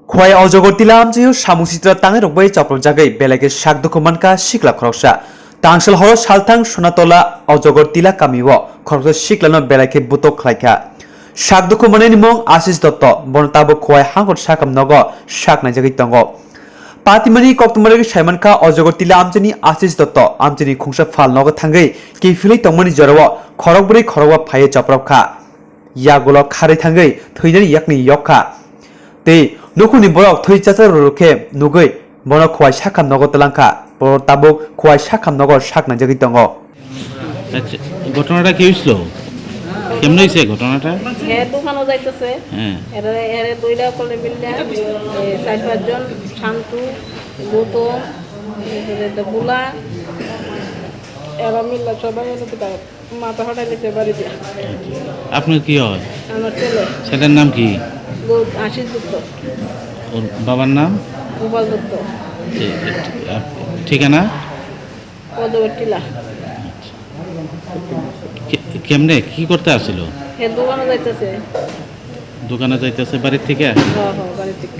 খোয়াই অজগর তিলাম যে সামুচিত্রা তাঙে রকবাই চপ্রক জাগাই বেলাগে শাক দখমানকা সিকলা খরকসা তাংসল হর সালথাং সোনাতলা অজগর তিলা কামিও খরকসা সিকলানো বেলাকে বুতক খাইখা শাক দখমানের নিমং আশিস দত্ত বনতাবো খোয়াই হাঙ্গর সাকাম নগ শাক নাইজাগি তঙ্গ পাতিমানি কক্তমারি সাইমানকা অজগর তিলা আমচেনি আশিস দত্ত আমচেনি খুংসা ফাল নগ থাঙ্গै কিফিলাই তংমানি জরাव খরকবরি খরকবা ফায়ে চপ্রকখা ইয়াগল খারে থাঙ্गै थैनानि yakनि यखा tei nukuni borok thwi chachar rokhe nugui bono khwai sakam nogo talangkha bor tabuk khwai sakam nogo sakna jagi tongo আচ্ছা ঘটনাটা কি হইছিল কেমন হইছে ঘটনাটা হ্যাঁ দোকানও যাইতেছে এরা এরা দুইটা কোলে মিললে চার পাঁচজন শান্তু গৌতম বুলা এরা মিললে সবাই মাথা হটাই দিচ্ছে বাড়িতে আপনার কি হয় আমার ছেলে ছেলের নাম কি আশিস দত্ত ওর বাবার নাম গোপাল দত্ত ঠিকানা পদবর্তীলা কেমনে কি করতে আসছিল হ্যাঁ দোকানে যাইতেছে বাড়ির থেকে হ্যাঁ বাড়ির থেকে